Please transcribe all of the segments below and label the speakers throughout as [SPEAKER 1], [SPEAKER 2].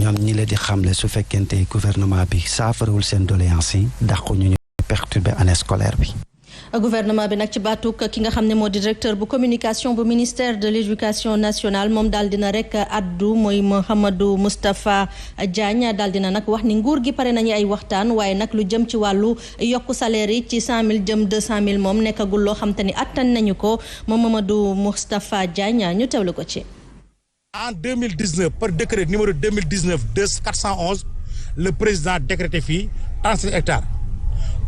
[SPEAKER 1] ñoom ñi la di xamle su fekkente gouvernement bi saafarawul seen doléance yi dàqu ñu perturber année scolaire bi.
[SPEAKER 2] gouvernement bi nag ci baatuk ki nga xam ne moo di directeur bu communication bu ministère de l'éducation nationale moom daal dina rek addu mooy Mouhamadou Moustapha Diagne daal dina nag wax ni nguur gi pare nañu ay waxtaan waaye nag lu jëm ci wàllu yokku salaire yi ci 100 000 jëm 200 000 moom nekkagul loo xam te ni attan nañu ko moom Mouhamadou Moustapha Diagne ñu teewlu ko ci.
[SPEAKER 3] En 2019 par décret numéro 2019-411 le président décrété fii 37 hectares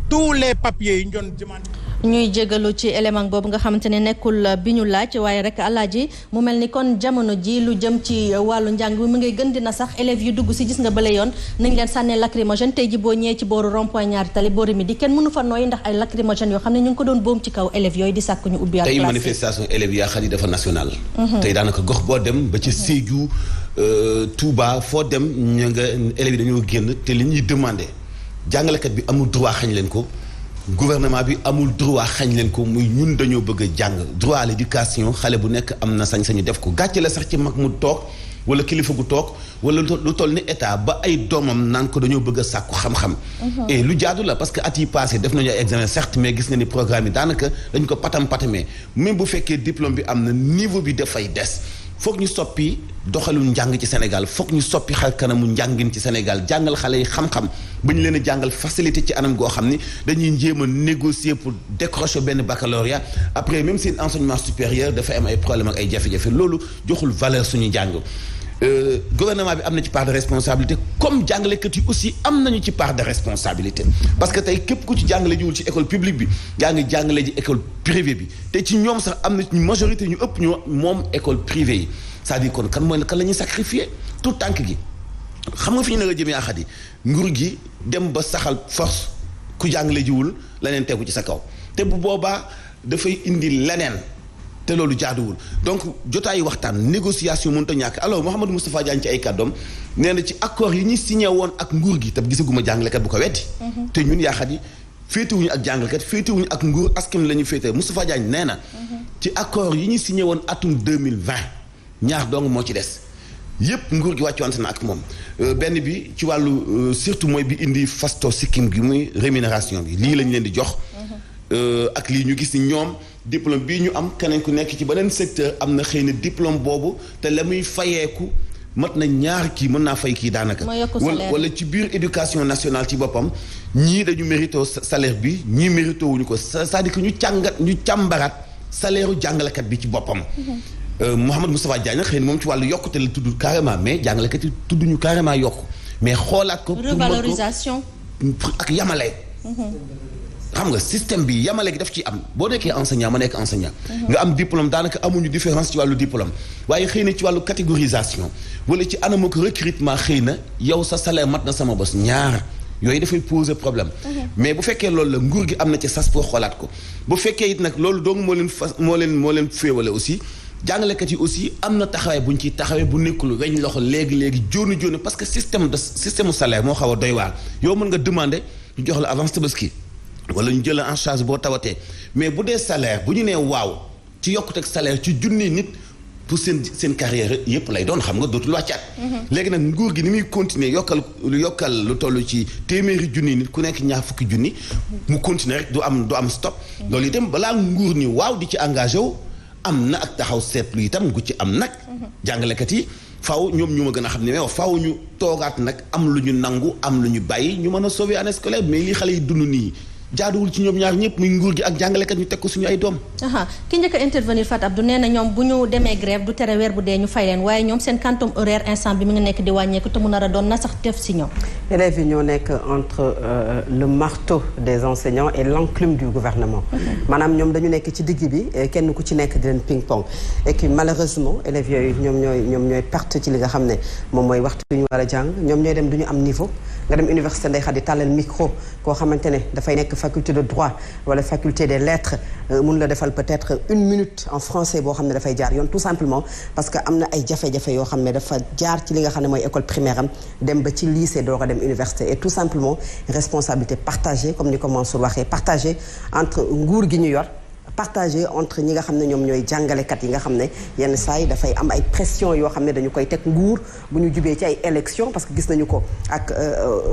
[SPEAKER 3] tous les papiers yi ñu doon demandé.
[SPEAKER 2] ñuy jégalu ci élément boobu nga xamante ne nekkul bi ñu laaj waaye rek alaaji mu mel ni kon jamono ji lu jëm ci wàllu njàng bi mu ngay gën dina sax élèves yu dugg si gis nga bële yoon nañ leen sànnee lacrymogène tey ji boo ñëwee ci booru rond-point ñaari tali boori mi di kenn mënu fa nooy ndax ay lacrymogène yoo xam ne ñu ngi ko doon boom ci kaw élèves yooyu di sàkk ñu ubbi
[SPEAKER 4] tey manifestation élèves yaa xam ni dafa national tey daanaka gox boo dem ba ci Sédhiou Touba foo dem ñu nga élèves yi dañoo génn te li ñuy demandé jàngalekat bi amul droit xañ leen ko gouvernement bi amul droit xañ leen ko muy ñun dañoo bëgg a jàng droit à l'éducation xale bu nekk am na sañ-sañu def ko gàcce la sax ci mag mu toog wala kilifa gu toog wala lu toll ni état ba ay doomam naan ko dañoo bëgg a sàkku xam-xam. et lu jaadu la parce que at yi passé def nañu ay examen certes mais gis nga ni programme yi daanaka dañ ko patamee même bu fekkee diplôme bi am na niveau bi dafay des. foog ñu soppi doxalu njàng ci Sénégal foog ñu soppi xar kanamu njàngin ci Sénégal jàngal xale yi xam-xam ba ñu leen a jàngal facilité ci anam goo xam ni dañuy jéem a négocier pour décrocher benn baccalauréat après même seen enseignement supérieur dafay am ay problème ak ay jafe-jafe loolu joxul valeur suñu njàng. Gouvernement bi am na ci part de responsabilité comme jàngalekat yi aussi am nañu ci part de responsabilité parce que tey képp ku ci jàngale jiwul ci école publique bi yaa ngi jàngale ji école privée bi te ci ñoom sax am na ci majorité ñu ëpp ñu moom école privée yi c'est-à-dire kon kan la ñuy sacrifier tout tànk gi xam nga fi ñu ne nga jëm yaa xat yi nguur gi dem ba saxal force ku jàngale jiwul leneen tegu ci sa kaw te bu boobaa dafay indi leneen te loolu jaaduwul donc jotaayu waxtaan négociation mënut a ñàkk alors Mouhamadou Moustapha Diagne ci ay kàddoom nee na ci accord yi ñuy signé woon ak nguur gi te gisaguma jàngalekat bu ko weddi te ñun yaaxat yi féetewuñu ak jàngalekat féetewuñu ak nguur askan la ñu féete Moustapha Diagne nee na ci accord yi ñuy signé woon atum 2020 ñaar dong moo ci des yépp nguur gi wàccuwante na ak moom benn bi ci wàllu surtout mooy bi indi fasto sikkim gi muy rémunération bi lii lañ leen di jox ak lii ñu gis ni ñoom diplôme bii ñu am keneen ku nekk ci beneen secteur am na xëy na diplôme boobu te la muy fayeeku mat na ñaar kii mën naa fay kii daanaka wala ci biir éducation nationale ci boppam ñii dañu mérito salaire bi ñii mérito wuñu ko c'est-à-dire que ñu càmbaraat salaire u jàngalekat bi ci boppam Mouhamadou Moustapha Diagne xëy na moom ci wàllu yokkute la tudd carrément mais jàngalekat yi tudduñu carrément yokku mais xoolaat ko
[SPEAKER 2] revalorisation
[SPEAKER 4] ak yamale xam nga système bi yamale gi daf ci am boo nekkee enseignant ma nekk enseignant nga am diplôme daanaka amuñu différence ci wàllu diplôme waaye xëy na ci wàllu catégorisation wala ci anam ak recrutement xëy na yow sa salaire mat na sama bos ñaar yooyu dafay poser problème mais bu fekkee loolu la nguur gi am na ci sas pour xoolaat ko bu fekkee it nag loolu donc moo leen féewale aussi jàngalekat yi aussi am na taxawaay bu ñu ciy taxawee bu nekkul weñ loxo léegi jooni parce que système salaire moo xaw a doy waar yow mën nga demander ñu jox la avance tabaski wala ñu jël en charge boo tawatee mais bu dee salaire bu ñu nee waaw ci yokkuteg salaire ci junni nit pour seen carrière yépp lay doon xam nga dootul wàccaat léegi nag nguur gi ni muy continuer yokkal lu toll ci téeméeri junni nit ku nekk ñaar fukki junni mu continuer rek du am stop loolu itam balaa nguur ni waaw di ci engagé wu am na ak taxaw seetlu itam gu ci am nag jàngalekat yi faaw ñoom ñu ma gën a xam ne mais faaw ñu toogaat nag am lu ñu nangu am lu ñu bàyyi ñu mën a sauver année scolaire mais lii xale yi dund nii jaaduwul ci ñoom ñaar ñëpp muy nguur gi ak jàngalekat ñu teg ko suñu ay doom.
[SPEAKER 2] ki njëkk a intervenir Fat Abdou nee na ñoom bu ñu demee grève du tere weer bu dee ñu fay leen waaye ñoom seen quantum horaire instant bi mi ngi nekk di wàññeeku te mu nar a doon na sax def si ñoom.
[SPEAKER 5] élèves yi ñoo nekk entre le marteau des enseignants et l'enclume du gouvernement. maanaam ñoom dañu nekk ci digg bi kenn ku ci nekk di leen ping pong et que malheureusement élèves yooyu ñoom ñooy perte ci li nga xam ne moom mooy waxtu yu ñu war a jàng ñoom ñooy dem du ñu am niveau nga dem université Ndeye Khady tàllal micro koo xamante ne dafay nekk faculté de droit wala faculté des lettres mun la defal peut-être 1 minute en français boo xam ne dafay jaar yoon tout simplement parce que am na ay jafe-jafe yoo xam ne dafa jaar ci li nga xam ne mooy école primaire am dem ba ci lycée door a dem université et tout simplement responsabilité partagée comme ni ko Mansour waxee partagée entre nguur gi ñu yor partagé entre ñi nga xam ne ñoom ñooy jàngalekat yi nga xam ne yenn saa yi dafay am ay pression yoo xam ne dañu koy teg nguur bu ñu jubee ci ay élections parce que gis nañu ko ak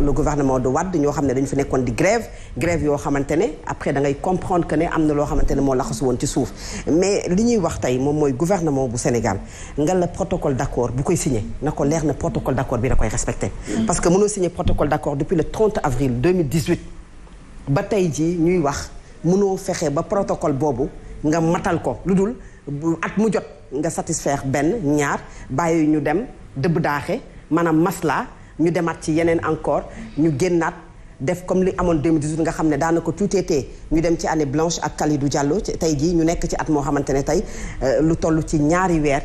[SPEAKER 5] le gouvernement de Wade ñoo xam ne dañu fi nekkoon di grève yoo xamante ne après da ngay comprendre que ne am na loo xamante ne moo laxasu woon ci suuf mais li ñuy wax tey moom mooy gouvernement bu Sénégal nga la protocole d'accord bu koy signé na ko leer na protocole d'accord bi da koy respecté parce que mënoo signé protocole d'accord depuis le 30 avril 2018 ba tey jii ñuy wax mënoo fexe ba protocole boobu nga matal ko lu dul at mu jot nga satisfaire benn ñaar bàyyi ñu dem dëbb daaxe maanaam masla ñu demaat ci yeneen encore ñu génnaat def comme li amoon 2018 nga xam ne daanaka tuuteetee ñu dem ci année blanche ak Kalidou Diallo tey jii ñu nekk ci at moo xamante ne tey lu toll ci ñaari weer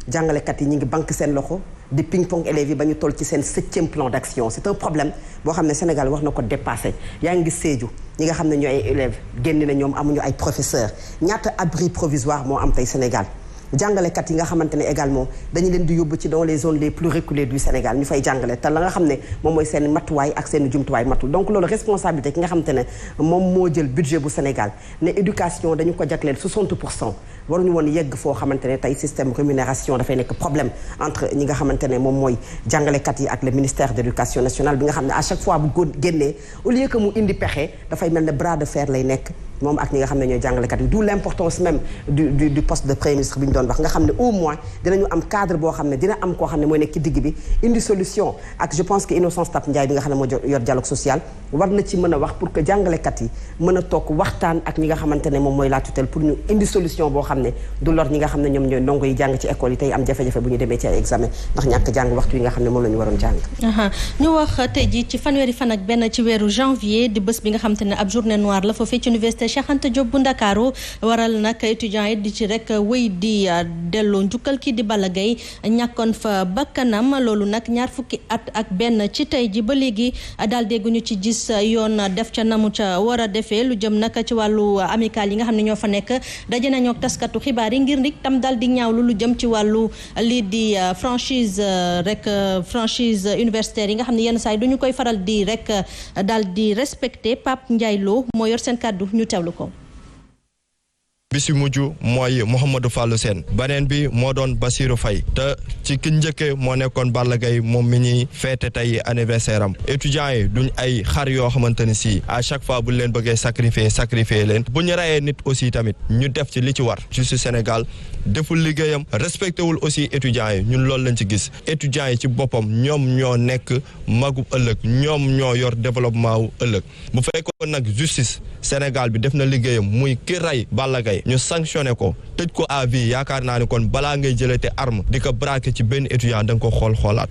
[SPEAKER 5] jàngalekat yi ñu ngi banque seen loxo di ping pong élèves yi ba ñu toll ci seen 7e plan d'action c'est un problème boo xam ne Sénégal war na ko dépasser yaa ngi Sédhiou ñi nga xam ne ñooy ay élèves génn na ñoom amuñu ay professeurs ñaata abri provisoire moo am tey Sénégal jàngalekat yi nga xamante ne également dañu leen di yóbbu ci dans les zones les plus reculées du Sénégal ñu fay jàngale te la nga xam ne moom mooy seen matuwaay ak seen jumtuwaay matul donc loolu responsabilité ki nga xamante ne moom moo jël budget bu Sénégal ne éducation dañu ko jagleel 60% waruñu woon yegg foo xamante ne tey système rémunération dafay nekk problème entre ñi nga xamante ne moom mooy jàngalekat yi ak le ministère de l'éducation nationale bi nga xam ne à chaque fois bu génnee au lieu que mu indi pexe dafay mel ne bras de fer lay nekk moom ak ñi nga xam ne ñooy jàngalekat yi d'où l'importance même du poste de premier ministre bi ñu doon wax nga xam ne au moins dinañu am cadre boo xam ne dina am koo xam ne mooy nekk ci digg bi indi solution ak je pense que Innocence Ntap Ndiaye bi nga xam ne moo yor dialogue social war na ci mën a wax pour que jàngalekat yi mën a toog waxtaan ak ñi nga xamante ne moom mooy la tutelle pour ñu indi solution boo xam ne du lor ñi nga xam ne ñoom ñooy ndongo yi jàng ci école yi tey am jafe-jafe bu ñu demee ci ay examen ndax ñàkk jàng waxtu yi nga xam ne moom la ñu waroon jàng
[SPEAKER 2] ñu wax tey ji ci fanweeri fan ak benn ci weeru janvier di bés bi nga xamante ne ab journée noire la foofee ci université Cheikh Anta Diop bu Ndakaaru waral nag étudiants yi di ci rek wéy di delloo njukkal kii di Balla Gaye ñàkkoon fa bakkanam loolu nag ñaar fukki at ak benn ci tey ji ba léegi daal dégguñu ci gis yoon def ca namu ca war a defee lu jëm nag ci wàllu amical yi nga xam ne ñoo fa nekk daje nañoo ak taskatu xibaar yi ngir nit tam daal di ñaawlu lu jëm ci wàllu lii di franchise universitaire yi nga xam ne yenn saa yi duñu koy faral di rek daal di respecté Pape Ndiaye Lo moo yor seen kàddu ñu teewlu ko.
[SPEAKER 6] bisi mujj mooy Mouhamadou Fallou Sène beneen bi moo doon Bassirou Faye te ci ki njëkke moo nekkoon Balla Gaye moom mi ñuy feete tey anniversaire am étudiants yi duñ ay xar yoo xamante ni si à chaque fois bu leen bëggee sacrifier leen bu ñu rayee nit aussi tamit ñu def ci li ci war juste Sénégal deful liggéeyam respecté wul aussi étudiants yi ñun loolu lañ ci gis étudiants yi ci boppam ñoom ñoo nekk magub ëllëg ñoom ñoo yor développement wu ëllëg bu fekkoon nag justice Sénégal bi def na liggéeyam muy ki ray Balla Gaye ñu sanctionné ko tëj ko à vie yaakaar naa ni kon balaa ngay jëlate arme di ko braqué ci benn étudiant da nga ko xoolaat.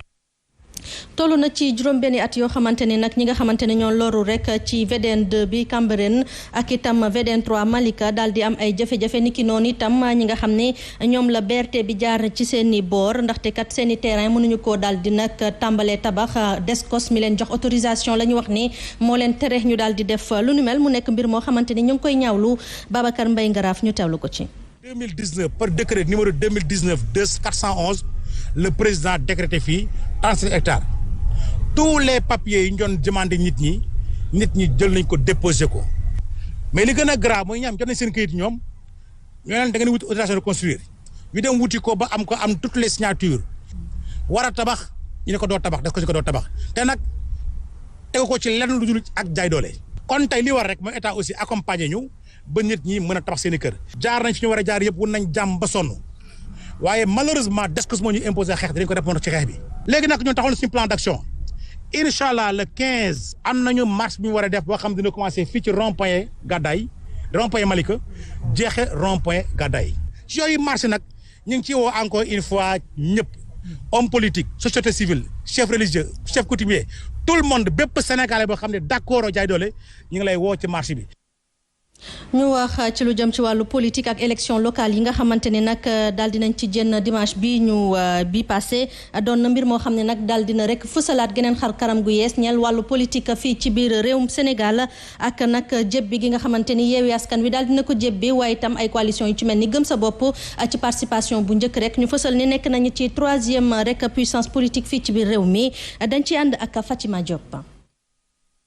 [SPEAKER 2] tollu na ci juróom-benni at yoo xamante ne nag ñi nga xamante ne ñoo loru rek ci VDN 2 bi Cambérène ak itam VDN 3 Malika daal di am ay jafe-jafe niki noonu itam ñi nga xam ne ñoom la BRT bi jaar ci seeni boor ndaxte kat seeni terrain mënuñu koo daal di nag tàmbalee tabax Descos mi leen jox autorisation la ñu wax ni moo leen tere ñu daal di def lu nu mel mu nekk mbir moo xamante ni ñu ngi koy ñaawlu Babacar Mbaye Ngaraaf ñu teewlu ko ci.
[SPEAKER 3] 2019 par décret numéro 2019-411 le président décrété fii 37 hectares tous les papiers yi ñu doon demandé nit ñi jël nañ ko déposé ko mais li gën a grave mooy ñaam jot nañ seen këyit ñoom ñoo leen da ngeen wuti autorisation de construire ñu dem wuti ko ba am toutes les signatures war a tabax ñu ne ko doo tabax def ko si ko doo tabax te nag tegu ko ci lenn lu dul ak jaay doole. kon tey li war rek mooy état aussi accompagner ñu ba nit ñi mën a tabax seen i kër. jaar nañ fi ñu war a jaar yëpp wun nañ jàmm ba sonn waaye malheureusement Descos moo ñu imposé xeex dinañ ko répondre ci xeex bi. léegi nag ñun taxawal suñu plan d'action incha allah le 15 am nañu marche bi ñu war a def boo xam dina commencé fii ci rond-point Gadaye rond-point Malika jeexe rond-point Gadaye ci yooyu marche nag ñu ngi ciy woo encore une fois ñëpp homme politique société civile chef religieux chef coutumier tout le monde bépp sénégalais boo xam ne d'accord jaay doole ñu ngi lay woo ci marche bi.
[SPEAKER 2] ñu wax ci lu jëm ci wàllu politique ak élection locale yi nga xamante ne nag daal dinañ ci jënn dimanche bi ñu bi passé doon na mbir moo xam ne nag daal dina rek fësalaat geneen xar kanam gu yees ñeel wàllu politique fii ci biir réewum Sénégal ak nag jébbi gi nga xamante ni Yewwi Askan Wi daal dina ko jébbi waaye itam ay coalition yu ci mel ni Gëm Sa Bopp ci participation bu njëkk rek ñu fësal ni nekk nañu ci 3e rek puissance politique fii ci biir réew mi dañ ci ànd ak Fatima Diop.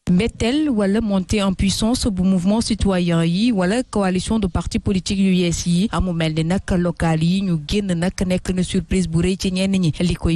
[SPEAKER 7] mbetteel wala montée en puissance bu mouvement citoyen yi wala coalition de partis politiques yu yees yi amu mel ni nag local yi ñu génn nag nekk na surprise bu rëy ci ñenn ñi li koy